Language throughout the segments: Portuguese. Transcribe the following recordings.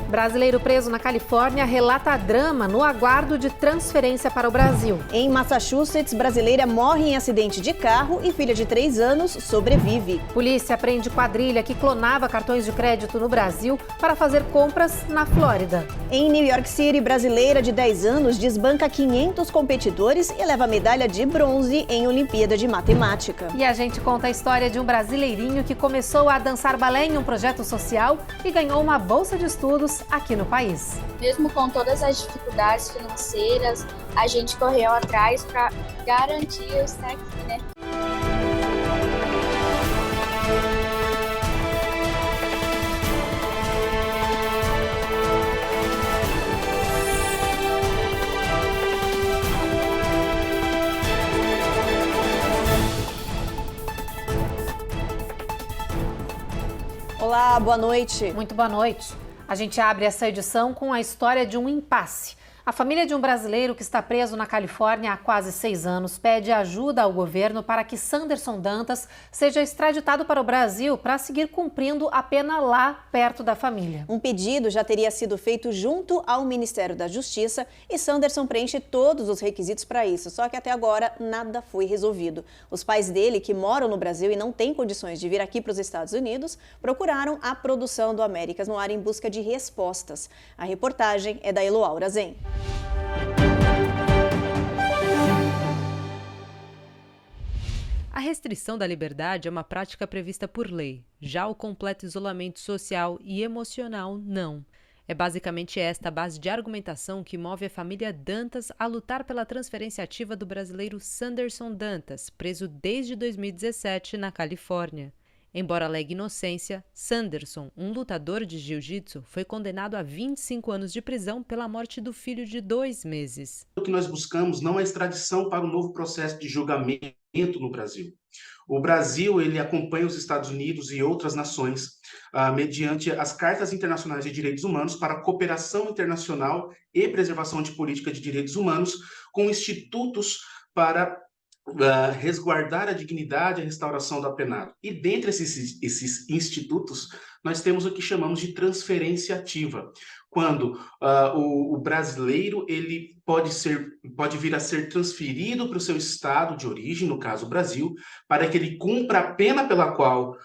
Brasileiro preso na Califórnia relata drama no aguardo de transferência para o Brasil. Em Massachusetts, brasileira morre em acidente de carro e filha de 3 anos sobrevive. Polícia prende quadrilha que clonava cartões de crédito no Brasil para fazer compras na Flórida. Em New York City, brasileira de 10 anos desbanca 500 competidores e leva medalha de bronze em Olimpíada de Matemática. E a gente conta a história de um brasileirinho que começou a dançar balé em um projeto social e ganhou uma bolsa de estudos aqui no país. Mesmo com todas as dificuldades financeiras, a gente correu atrás para garantir estar aqui, né? Olá, boa noite. Muito boa noite. A gente abre essa edição com a história de um impasse. A família de um brasileiro que está preso na Califórnia há quase 6 anos pede ajuda ao governo para que Sanderson Dantas seja extraditado para o Brasil para seguir cumprindo a pena lá perto da família. Um pedido já teria sido feito junto ao Ministério da Justiça e Sanderson preenche todos os requisitos para isso, só que até agora nada foi resolvido. Os pais dele, que moram no Brasil e não têm condições de vir aqui para os Estados Unidos, procuraram a produção do Américas no Ar em busca de respostas. A reportagem é da Eloaura Zen. A restrição da liberdade é uma prática prevista por lei. Já o completo isolamento social e emocional, não. É basicamente esta a base de argumentação que move a família Dantas a lutar pela transferência ativa do brasileiro Sanderson Dantas, preso desde 2017 na Califórnia. Embora alegue inocência, Sanderson, um lutador de jiu-jitsu, foi condenado a 25 anos de prisão pela morte do filho de 2 meses. O que nós buscamos não é extradição para um novo processo de julgamento no Brasil. O Brasil, ele acompanha os Estados Unidos e outras nações mediante as cartas internacionais de direitos humanos para cooperação internacional e preservação de política de direitos humanos com institutos para resguardar a dignidade e a restauração do apenado. E dentre esses institutos, nós temos o que chamamos de transferência ativa, quando o brasileiro ele pode vir a ser transferido para o seu estado de origem, no caso o Brasil, para que ele cumpra a pena pela qual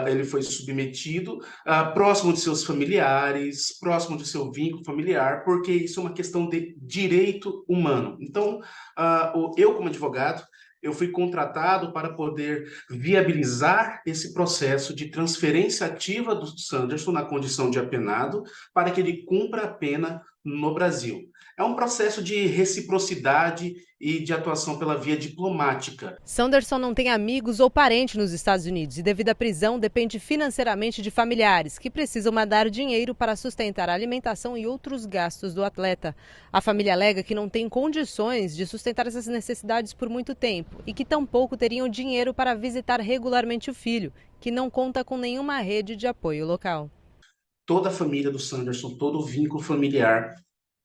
ele foi submetido, próximo de seus familiares, próximo do seu vínculo familiar, porque isso é uma questão de direito humano. Então, eu como advogado, eu fui contratado para poder viabilizar esse processo de transferência ativa do Sanderson na condição de apenado para que ele cumpra a pena no Brasil. É um processo de reciprocidade e de atuação pela via diplomática. Sanderson não tem amigos ou parentes nos Estados Unidos e, devido à prisão, depende financeiramente de familiares que precisam mandar dinheiro para sustentar a alimentação e outros gastos do atleta. A família alega que não tem condições de sustentar essas necessidades por muito tempo e que tampouco teriam dinheiro para visitar regularmente o filho, que não conta com nenhuma rede de apoio local. Toda a família do Sanderson, todo o vínculo familiar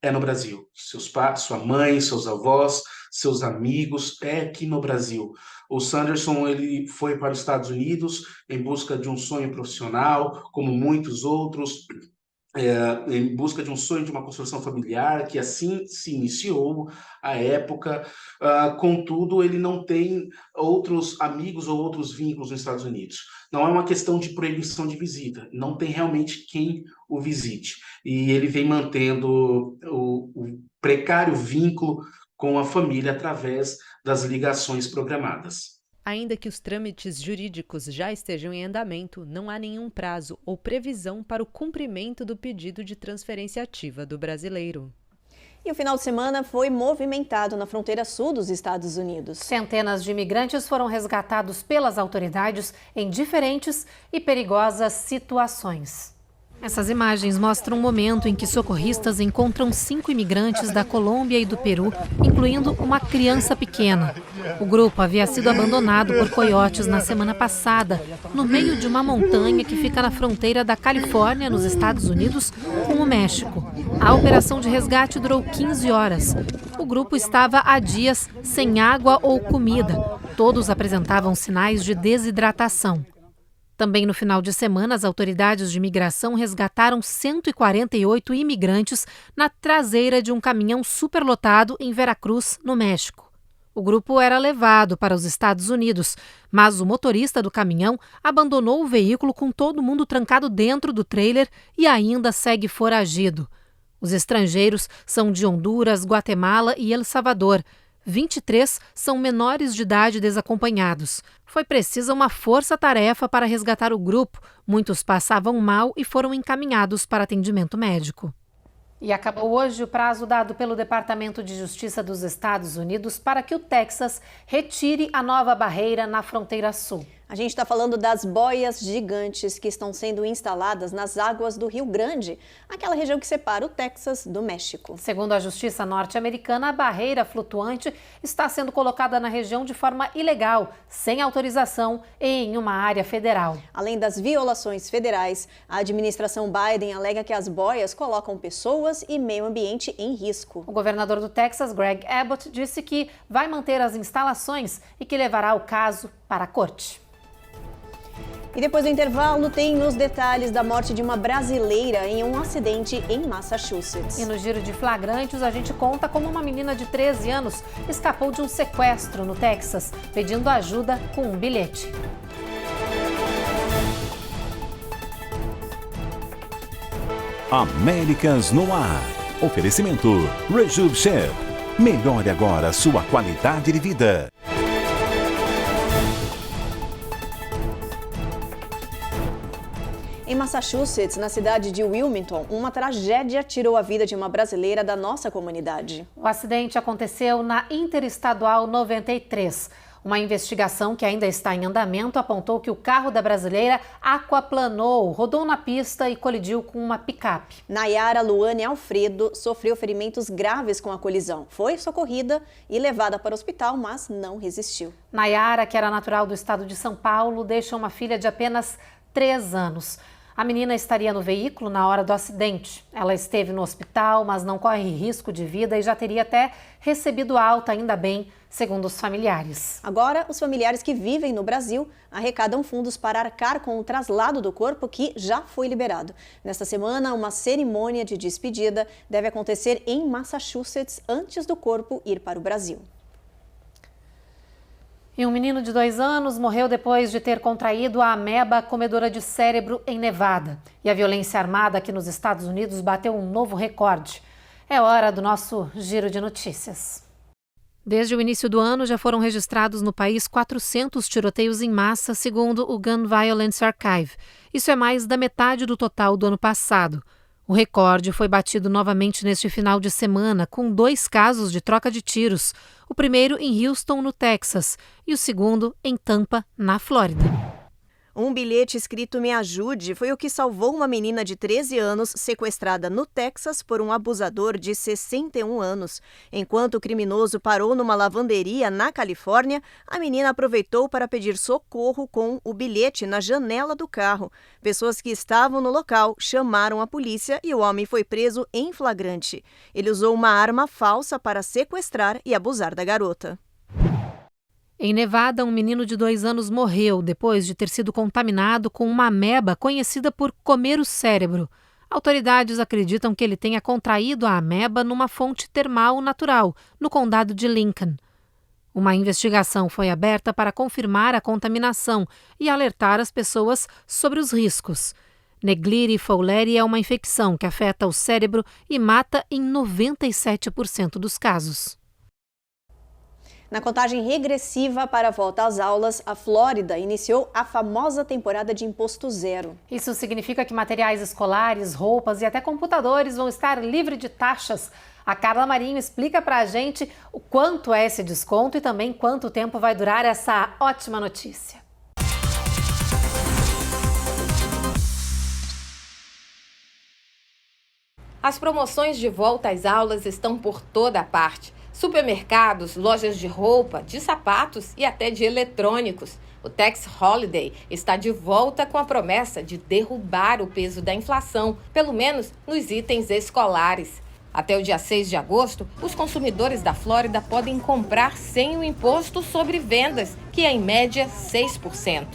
é no Brasil. Seus pais, sua mãe, seus avós, seus amigos, é aqui no Brasil. O Sanderson ele foi para os Estados Unidos em busca de um sonho profissional, como muitos outros, em busca de um sonho de uma construção familiar, que assim se iniciou à época. Contudo, ele não tem outros amigos ou outros vínculos nos Estados Unidos. Não é uma questão de proibição de visita, não tem realmente quem o visite. E ele vem mantendo o precário vínculo com a família através das ligações programadas. Ainda que os trâmites jurídicos já estejam em andamento, não há nenhum prazo ou previsão para o cumprimento do pedido de transferência ativa do brasileiro. E o final de semana foi movimentado na fronteira sul dos Estados Unidos. Centenas de imigrantes foram resgatados pelas autoridades em diferentes e perigosas situações. Essas imagens mostram um momento em que socorristas encontram 5 imigrantes da Colômbia e do Peru, incluindo uma criança pequena. O grupo havia sido abandonado por coiotes na semana passada, no meio de uma montanha que fica na fronteira da Califórnia, nos Estados Unidos, com o México. A operação de resgate durou 15 horas. O grupo estava há dias sem água ou comida. Todos apresentavam sinais de desidratação. Também no final de semana, as autoridades de imigração resgataram 148 imigrantes na traseira de um caminhão superlotado em Veracruz, no México. O grupo era levado para os Estados Unidos, mas o motorista do caminhão abandonou o veículo com todo mundo trancado dentro do trailer e ainda segue foragido. Os estrangeiros são de Honduras, Guatemala e El Salvador. 23 são menores de idade desacompanhados. Foi precisa uma força-tarefa para resgatar o grupo. Muitos passavam mal e foram encaminhados para atendimento médico. E acabou hoje o prazo dado pelo Departamento de Justiça dos Estados Unidos para que o Texas retire a nova barreira na fronteira sul. A gente está falando das boias gigantes que estão sendo instaladas nas águas do Rio Grande, aquela região que separa o Texas do México. Segundo a Justiça norte-americana, a barreira flutuante está sendo colocada na região de forma ilegal, sem autorização e em uma área federal. Além das violações federais, a administração Biden alega que as boias colocam pessoas e meio ambiente em risco. O governador do Texas, Greg Abbott, disse que vai manter as instalações e que levará o caso para a corte. E depois do intervalo, tem os detalhes da morte de uma brasileira em um acidente em Massachusetts. E no giro de flagrantes, a gente conta como uma menina de 13 anos escapou de um sequestro no Texas, pedindo ajuda com um bilhete. Américas no ar. Oferecimento Rejuve Chef. Melhore agora sua qualidade de vida. Em Massachusetts, na cidade de Wilmington, uma tragédia tirou a vida de uma brasileira da nossa comunidade. O acidente aconteceu na Interestadual 93. Uma investigação que ainda está em andamento apontou que o carro da brasileira aquaplanou, rodou na pista e colidiu com uma picape. Nayara Luane Alfredo sofreu ferimentos graves com a colisão. Foi socorrida e levada para o hospital, mas não resistiu. Nayara, que era natural do estado de São Paulo, deixa uma filha de apenas 3 anos. A menina estaria no veículo na hora do acidente. Ela esteve no hospital, mas não corre risco de vida e já teria até recebido alta, ainda bem, segundo os familiares. Agora, os familiares que vivem no Brasil arrecadam fundos para arcar com o traslado do corpo que já foi liberado. Nesta semana, uma cerimônia de despedida deve acontecer em Massachusetts antes do corpo ir para o Brasil. E um menino de 2 anos morreu depois de ter contraído a ameba comedora de cérebro em Nevada. E a violência armada aqui nos Estados Unidos bateu um novo recorde. É hora do nosso giro de notícias. Desde o início do ano, já foram registrados no país 400 tiroteios em massa, segundo o Gun Violence Archive. Isso é mais da metade do total do ano passado. O recorde foi batido novamente neste final de semana, com 2 casos de troca de tiros. O primeiro em Houston, no Texas, e o segundo em Tampa, na Flórida. Um bilhete escrito "Me ajude" foi o que salvou uma menina de 13 anos sequestrada no Texas por um abusador de 61 anos. Enquanto o criminoso parou numa lavanderia na Califórnia, a menina aproveitou para pedir socorro com o bilhete na janela do carro. Pessoas que estavam no local chamaram a polícia e o homem foi preso em flagrante. Ele usou uma arma falsa para sequestrar e abusar da garota. Em Nevada, um menino de 2 anos morreu depois de ter sido contaminado com uma ameba conhecida por comer o cérebro. Autoridades acreditam que ele tenha contraído a ameba numa fonte termal natural, no condado de Lincoln. Uma investigação foi aberta para confirmar a contaminação e alertar as pessoas sobre os riscos. Negliry fowleri é uma infecção que afeta o cérebro e mata em 97% dos casos. Na contagem regressiva para a volta às aulas, a Flórida iniciou a famosa temporada de imposto zero. Isso significa que materiais escolares, roupas e até computadores vão estar livres de taxas. A Carla Marinho explica pra gente o quanto é esse desconto e também quanto tempo vai durar essa ótima notícia. As promoções de volta às aulas estão por toda a parte. Supermercados, lojas de roupa, de sapatos e até de eletrônicos. O Tax Holiday está de volta com a promessa de derrubar o peso da inflação, pelo menos nos itens escolares. Até o dia 6 de agosto, os consumidores da Flórida podem comprar sem o imposto sobre vendas, que é em média 6%.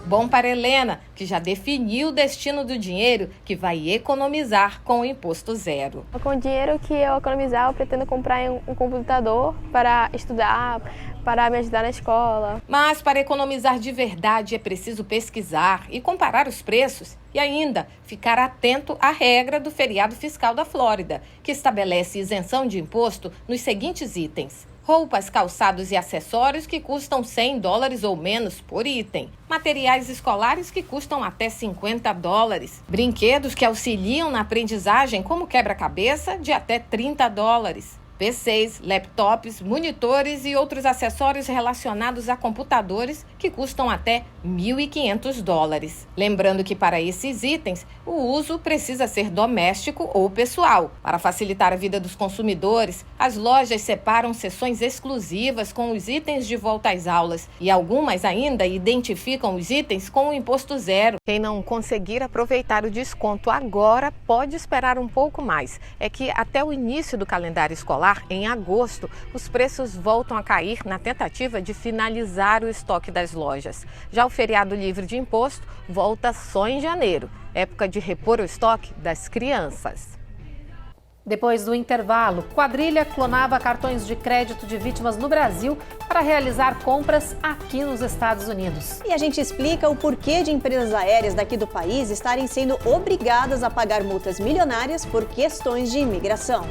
Bom para Helena, que já definiu o destino do dinheiro que vai economizar com o imposto zero. Com o dinheiro que eu economizar, eu pretendo comprar um computador para estudar, para me ajudar na escola. Mas para economizar de verdade é preciso pesquisar e comparar os preços e ainda ficar atento à regra do feriado fiscal da Flórida, que estabelece isenção de imposto nos seguintes itens: roupas, calçados e acessórios que custam $100 ou menos por item. Materiais escolares que custam até $50. Brinquedos que auxiliam na aprendizagem, como quebra-cabeça, de até $30. PCs, laptops, monitores e outros acessórios relacionados a computadores que custam até $1.500. Lembrando que para esses itens, o uso precisa ser doméstico ou pessoal. Para facilitar a vida dos consumidores, as lojas separam seções exclusivas com os itens de volta às aulas e algumas ainda identificam os itens com o imposto zero. Quem não conseguir aproveitar o desconto agora pode esperar um pouco mais. É que até o início do calendário escolar, em agosto, os preços voltam a cair na tentativa de finalizar o estoque das lojas. Já o feriado livre de imposto volta só em janeiro, época de repor o estoque das crianças. Depois do intervalo, quadrilha clonava cartões de crédito de vítimas no Brasil para realizar compras aqui nos Estados Unidos. E a gente explica o porquê de empresas aéreas daqui do país estarem sendo obrigadas a pagar multas milionárias por questões de imigração.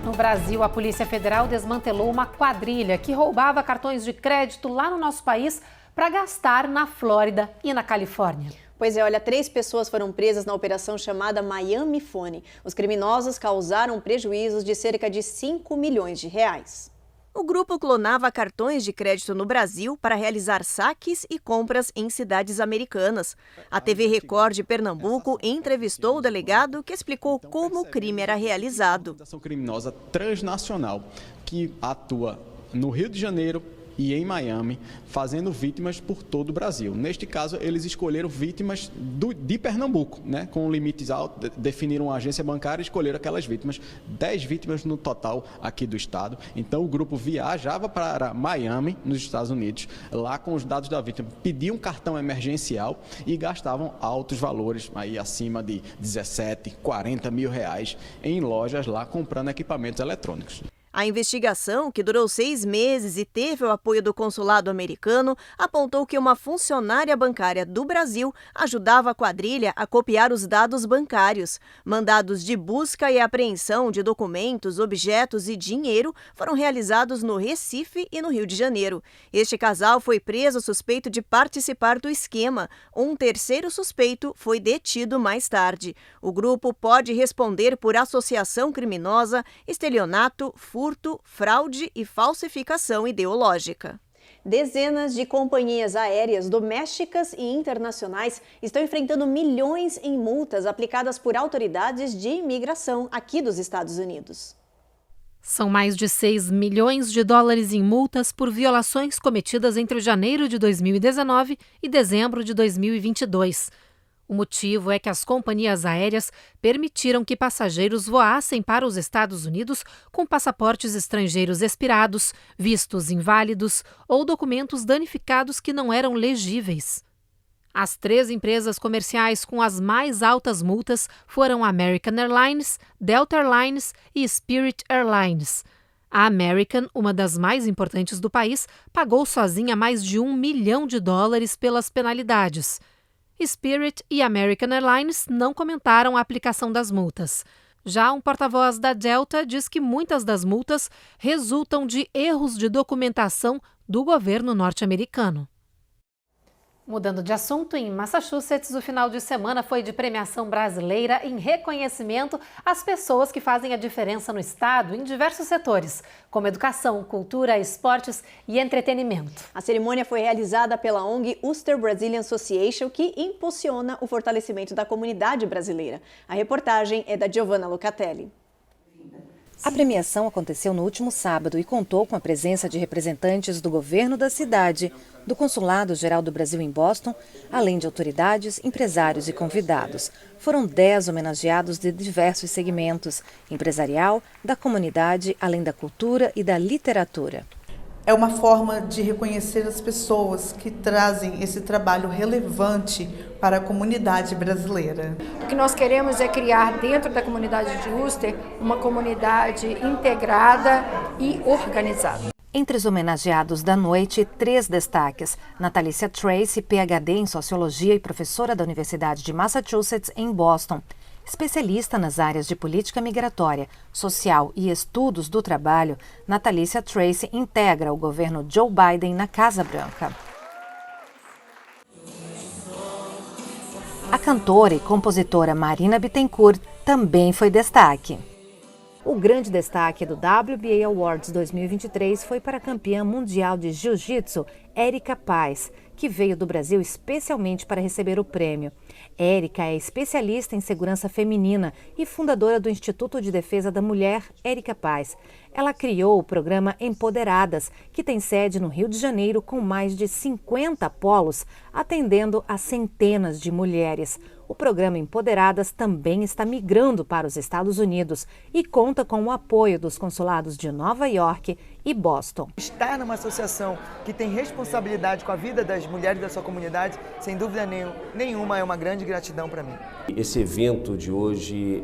No Brasil, a Polícia Federal desmantelou uma quadrilha que roubava cartões de crédito lá no nosso país para gastar na Flórida e na Califórnia. Pois é, olha, 3 pessoas foram presas na operação chamada Miami Phone. Os criminosos causaram prejuízos de cerca de R$5 milhões. O grupo clonava cartões de crédito no Brasil para realizar saques e compras em cidades americanas. A TV Record de Pernambuco entrevistou o delegado que explicou como o crime era realizado. Uma ação criminosa transnacional que atua no Rio de Janeiro e em Miami, fazendo vítimas por todo o Brasil. Neste caso, eles escolheram vítimas de Pernambuco, né? Com limites altos, definiram uma agência bancária e escolheram aquelas vítimas, 10 vítimas no total aqui do estado. Então, o grupo viajava para Miami, nos Estados Unidos, lá com os dados da vítima, pediam um cartão emergencial e gastavam altos valores, aí acima de 17, 40 mil reais, em lojas lá comprando equipamentos eletrônicos. A investigação, que durou 6 meses e teve o apoio do consulado americano, apontou que uma funcionária bancária do Brasil ajudava a quadrilha a copiar os dados bancários. Mandados de busca e apreensão de documentos, objetos e dinheiro foram realizados no Recife e no Rio de Janeiro. Este casal foi preso suspeito de participar do esquema. Um terceiro suspeito foi detido mais tarde. O grupo pode responder por associação criminosa, estelionato, furto, fraude e falsificação ideológica. Dezenas de companhias aéreas domésticas e internacionais estão enfrentando milhões em multas aplicadas por autoridades de imigração aqui dos Estados Unidos. São mais de $6 milhões em multas por violações cometidas entre janeiro de 2019 e dezembro de 2022. O motivo é que as companhias aéreas permitiram que passageiros voassem para os Estados Unidos com passaportes estrangeiros expirados, vistos inválidos ou documentos danificados que não eram legíveis. As 3 empresas comerciais com as mais altas multas foram American Airlines, Delta Airlines e Spirit Airlines. A American, uma das mais importantes do país, pagou sozinha mais de $1 milhão pelas penalidades. Spirit e American Airlines não comentaram a aplicação das multas. Já um porta-voz da Delta diz que muitas das multas resultam de erros de documentação do governo norte-americano. Mudando de assunto, em Massachusetts, o final de semana foi de premiação brasileira em reconhecimento às pessoas que fazem a diferença no estado em diversos setores, como educação, cultura, esportes e entretenimento. A cerimônia foi realizada pela ONG Ulster Brazilian Association, que impulsiona o fortalecimento da comunidade brasileira. A reportagem é da Giovanna Locatelli. A premiação aconteceu no último sábado e contou com a presença de representantes do governo da cidade, do Consulado-Geral do Brasil em Boston, além de autoridades, empresários e convidados. Foram 10 homenageados de diversos segmentos, empresarial, da comunidade, além da cultura e da literatura. É uma forma de reconhecer as pessoas que trazem esse trabalho relevante para a comunidade brasileira. O que nós queremos é criar dentro da comunidade de Worcester uma comunidade integrada e organizada. Entre os homenageados da noite, 3 destaques. Natalícia Tracy, PhD em Sociologia e professora da Universidade de Massachusetts, em Boston. Especialista nas áreas de política migratória, social e estudos do trabalho, Natalícia Tracy integra o governo Joe Biden na Casa Branca. A cantora e compositora Marina Bittencourt também foi destaque. O grande destaque do WBA Awards 2023 foi para a campeã mundial de jiu-jitsu, Érica Paz, que veio do Brasil especialmente para receber o prêmio. Érica é especialista em segurança feminina e fundadora do Instituto de Defesa da Mulher, Érica Paz. Ela criou o programa Empoderadas, que tem sede no Rio de Janeiro com mais de 50 polos, atendendo a centenas de mulheres. O programa Empoderadas também está migrando para os Estados Unidos e conta com o apoio dos consulados de Nova York e Boston. Estar numa associação que tem responsabilidade com a vida das mulheres da sua comunidade, sem dúvida nenhuma, é uma grande gratidão para mim. Esse evento de hoje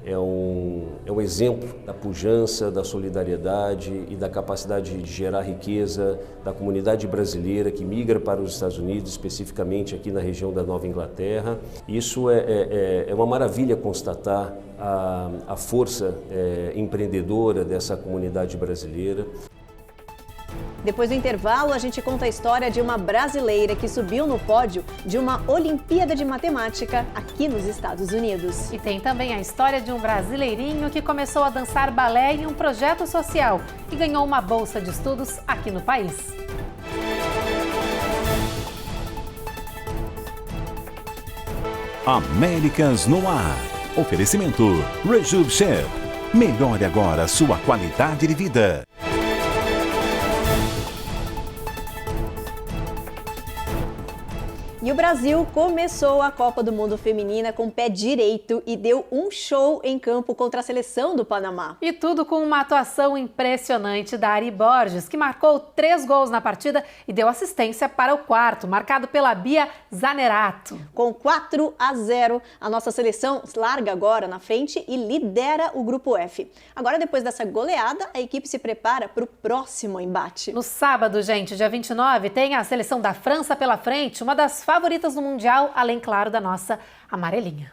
é um exemplo da pujança, da solidariedade e da capacidade de gerar riqueza da comunidade brasileira que migra para os Estados Unidos, especificamente aqui na região da Nova Inglaterra. Isso é uma maravilha constatar a força empreendedora dessa comunidade brasileira. Depois do intervalo, a gente conta a história de uma brasileira que subiu no pódio de uma Olimpíada de Matemática aqui nos Estados Unidos. E tem também a história de um brasileirinho que começou a dançar balé em um projeto social e ganhou uma bolsa de estudos aqui no país. Américas no ar. Oferecimento Rejuve Chef. Melhore agora sua qualidade de vida. E o Brasil começou a Copa do Mundo Feminina com o pé direito e deu um show em campo contra a seleção do Panamá. E tudo com uma atuação impressionante da Ari Borges, que marcou 3 gols na partida e deu assistência para o 4º, marcado pela Bia Zanerato. Com 4-0, a nossa seleção larga agora na frente e lidera o Grupo F. Agora, depois dessa goleada, a equipe se prepara para o próximo embate. No sábado, gente, dia 29, tem a seleção da França pela frente, uma das favoritas do Mundial, além, claro, da nossa amarelinha.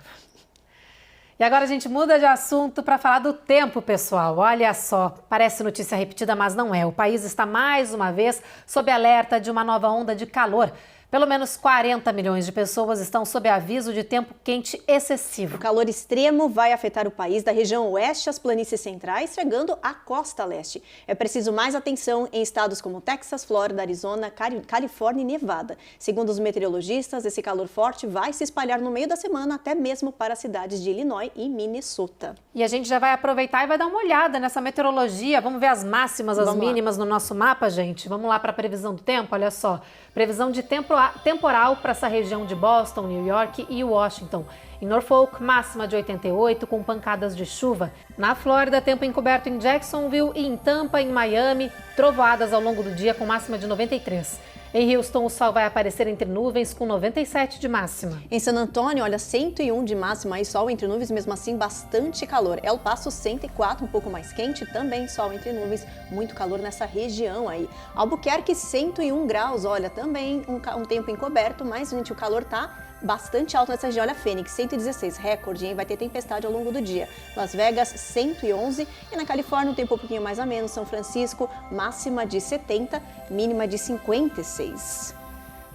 E agora a gente muda de assunto para falar do tempo, pessoal. Olha só, parece notícia repetida, mas não é. O país está mais uma vez sob alerta de uma nova onda de calor. Pelo menos 40 milhões de pessoas estão sob aviso de tempo quente excessivo. O calor extremo vai afetar o país da região oeste às planícies centrais, chegando à costa leste. É preciso mais atenção em estados como Texas, Flórida, Arizona, Califórnia e Nevada. Segundo os meteorologistas, esse calor forte vai se espalhar no meio da semana, até mesmo para as cidades de Illinois e Minnesota. E a gente já vai aproveitar e vai dar uma olhada nessa meteorologia. Vamos ver as máximas, as mínimas no nosso mapa, gente? Vamos lá para a previsão do tempo? Olha só, previsão de temporal para essa região de Boston, New York e Washington. Em Norfolk, máxima de 88 com pancadas de chuva. Na Flórida, tempo encoberto em Jacksonville e em Tampa, em Miami, trovoadas ao longo do dia com máxima de 93. Em Houston, o sol vai aparecer entre nuvens com 97 de máxima. Em San Antônio, olha, 101 de máxima e sol entre nuvens, mesmo assim bastante calor. El Paso, 104, um pouco mais quente, também sol entre nuvens, muito calor nessa região aí. Albuquerque, 101 graus, olha, também um tempo encoberto, mas, gente, o calor tá bastante alto nessa região. Olha, Phoenix, 116, recorde, hein? Vai ter tempestade ao longo do dia. Las Vegas, 111 e na Califórnia um tempo um pouquinho mais ameno. São Francisco, máxima de 70, mínima de 56.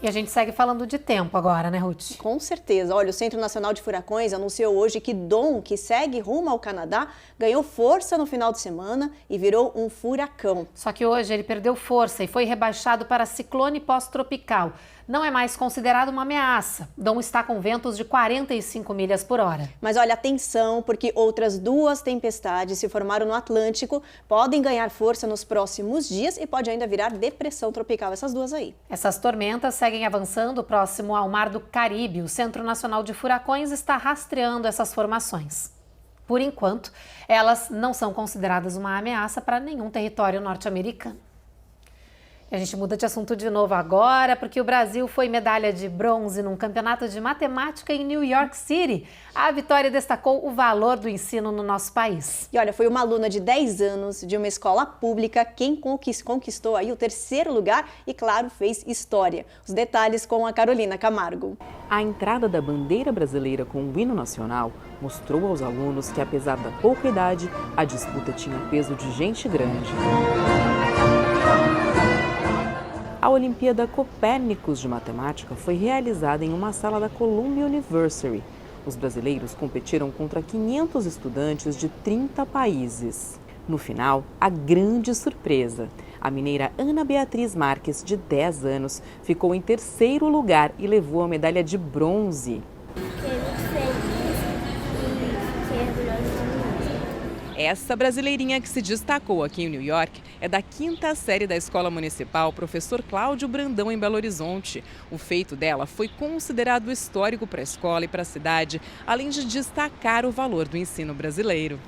E a gente segue falando de tempo agora, né, Ruth? Com certeza. Olha, o Centro Nacional de Furacões anunciou hoje que Dom, que segue rumo ao Canadá, ganhou força no final de semana e virou um furacão. Só que hoje ele perdeu força e foi rebaixado para ciclone pós-tropical. não é mais considerado uma ameaça. Dom está com ventos de 45 milhas por hora. Mas olha, atenção, porque outras 2 tempestades se formaram no Atlântico, podem ganhar força nos próximos dias e pode ainda virar depressão tropical, essas 2 aí. Essas tormentas seguem avançando próximo ao Mar do Caribe. O Centro Nacional de Furacões está rastreando essas formações. Por enquanto, elas não são consideradas uma ameaça para nenhum território norte-americano. A gente muda de assunto de novo agora, porque o Brasil foi medalha de bronze num campeonato de matemática em New York City. A vitória destacou o valor do ensino no nosso país. E olha, foi uma aluna de 10 anos de uma escola pública quem conquistou aí o 3º lugar e, claro, fez história. Os detalhes com a Carolina Camargo. A entrada da bandeira brasileira com o hino nacional mostrou aos alunos que, apesar da pouca idade, a disputa tinha peso de gente grande. A Olimpíada Copérnicos de Matemática foi realizada em uma sala da Columbia University. Os brasileiros competiram contra 500 estudantes de 30 países. No final, a grande surpresa. A mineira Ana Beatriz Marques, de 10 anos, ficou em 3º lugar e levou a medalha de bronze. Essa brasileirinha que se destacou aqui em New York é da 5ª série da Escola Municipal Professor Cláudio Brandão, em Belo Horizonte. O feito dela foi considerado histórico para a escola e para a cidade, além de destacar o valor do ensino brasileiro.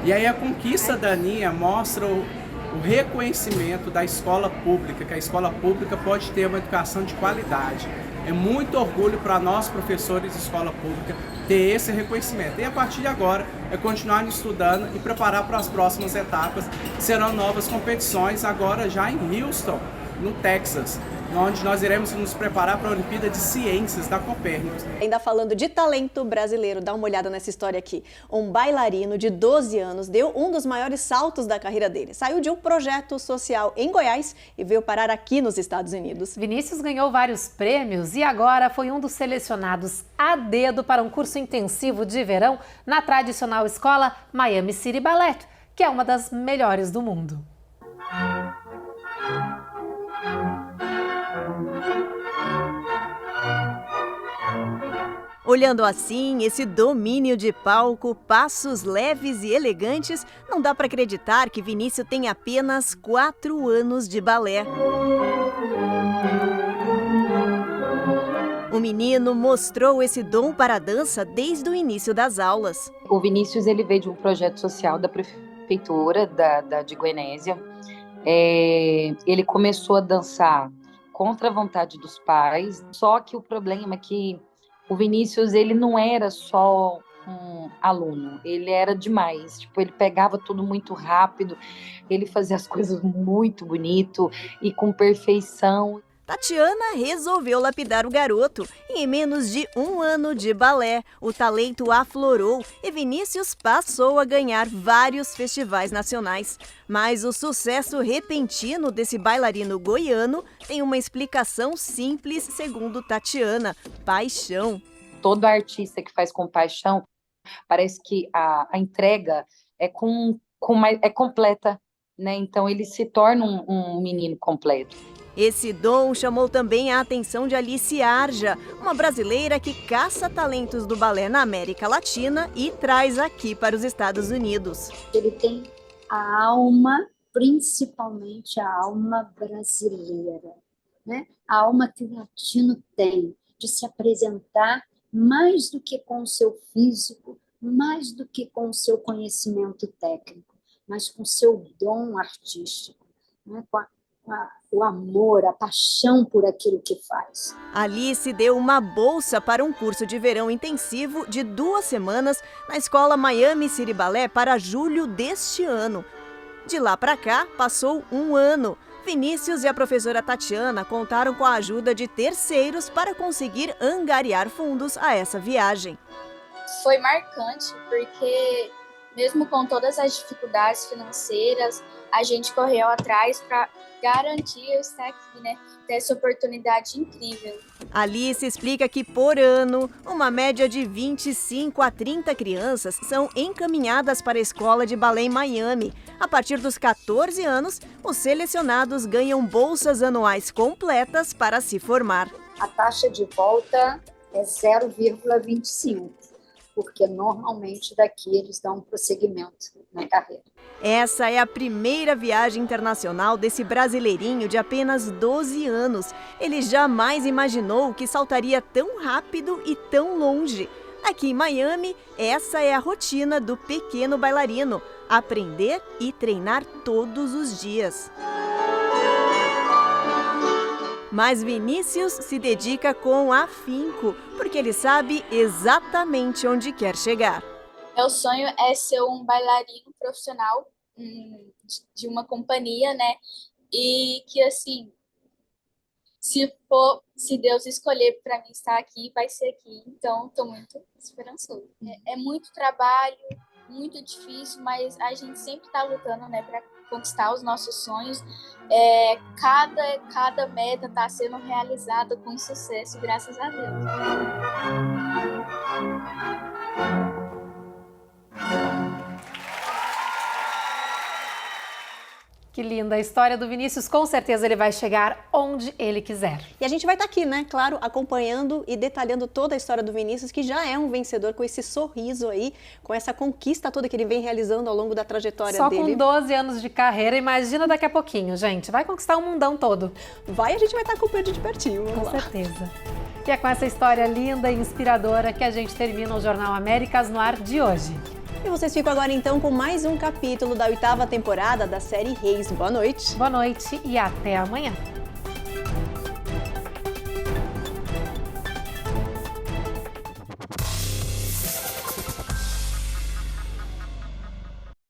E aí a conquista da Aninha mostra o reconhecimento da escola pública, que a escola pública pode ter uma educação de qualidade. É muito orgulho para nós, professores de escola pública, ter esse reconhecimento. E a partir de agora é continuar estudando e preparar para as próximas etapas. Serão novas competições agora já em Houston, no Texas, onde nós iremos nos preparar para a Olimpíada de Ciências da Copérnicos. Ainda falando de talento brasileiro, dá uma olhada nessa história aqui. Um bailarino de 12 anos deu um dos maiores saltos da carreira dele. Saiu de um projeto social em Goiás e veio parar aqui nos Estados Unidos. Vinícius ganhou vários prêmios e agora foi um dos selecionados a dedo para um curso intensivo de verão na tradicional escola Miami City Ballet, que é uma das melhores do mundo. Olhando assim, esse domínio de palco, passos leves e elegantes, não dá para acreditar que Vinícius tem apenas 4 anos de balé. O menino mostrou esse dom para a dança desde o início das aulas. O Vinícius ele veio de um projeto social da prefeitura de Goianésia. Ele começou a dançar contra a vontade dos pais, só que o problema é que o Vinícius, ele não era só um aluno, ele era demais. Tipo, ele pegava tudo muito rápido, ele fazia as coisas muito bonito e com perfeição. Tatiana resolveu lapidar o garoto e em menos de 1 ano de balé, o talento aflorou e Vinícius passou a ganhar vários festivais nacionais. Mas o sucesso repentino desse bailarino goiano tem uma explicação simples, segundo Tatiana: paixão. Todo artista que faz com paixão, parece que a entrega é completa, né? Então ele se torna um menino completo. Esse dom chamou também a atenção de Alice Arja, uma brasileira que caça talentos do balé na América Latina e traz aqui para os Estados Unidos. Ele tem a alma, principalmente a alma brasileira, né? A alma que o latino tem, de se apresentar mais do que com o seu físico, mais do que com o seu conhecimento técnico, mas com o seu dom artístico, né? Com o amor, a paixão por aquilo que faz. Alice deu uma bolsa para um curso de verão intensivo de 2 semanas na escola Miami City Ballet para julho deste ano. De lá para cá, passou 1 ano. Vinícius e a professora Tatiana contaram com a ajuda de terceiros para conseguir angariar fundos a essa viagem. Foi marcante, porque mesmo com todas as dificuldades financeiras, a gente correu atrás para garantir eu estar aqui, né? Ter essa oportunidade incrível. Alice explica que, por ano, uma média de 25 a 30 crianças são encaminhadas para a escola de balé em Miami. A partir dos 14 anos, os selecionados ganham bolsas anuais completas para se formar. A taxa de volta é 0,25, porque normalmente daqui eles dão um prosseguimento na carreira. Essa é a primeira viagem internacional desse brasileirinho de apenas 12 anos. Ele jamais imaginou que saltaria tão rápido e tão longe. Aqui em Miami, essa é a rotina do pequeno bailarino: aprender e treinar todos os dias. Mas Vinícius se dedica com afinco, porque ele sabe exatamente onde quer chegar. Meu sonho é ser um bailarino profissional de uma companhia, né? E que, assim, se Deus escolher para mim estar aqui, vai ser aqui. Então, estou muito esperançoso. É muito trabalho, muito difícil, mas a gente sempre está lutando, né, para conquistar os nossos sonhos. Cada meta está sendo realizada com sucesso, graças a Deus. Que linda a história do Vinícius, com certeza ele vai chegar onde ele quiser. E a gente vai estar aqui, né, claro, acompanhando e detalhando toda a história do Vinícius, que já é um vencedor com esse sorriso aí, com essa conquista toda que ele vem realizando ao longo da trajetória dele. Só com 12 anos de carreira, imagina daqui a pouquinho, gente, vai conquistar o mundão todo. A gente vai estar acompanhando de pertinho, vamos lá. Com certeza. E é com essa história linda e inspiradora que a gente termina o Jornal Américas no Ar de hoje. E vocês ficam agora então com mais um capítulo da 8ª temporada da série Reis. Boa noite. Boa noite e até amanhã.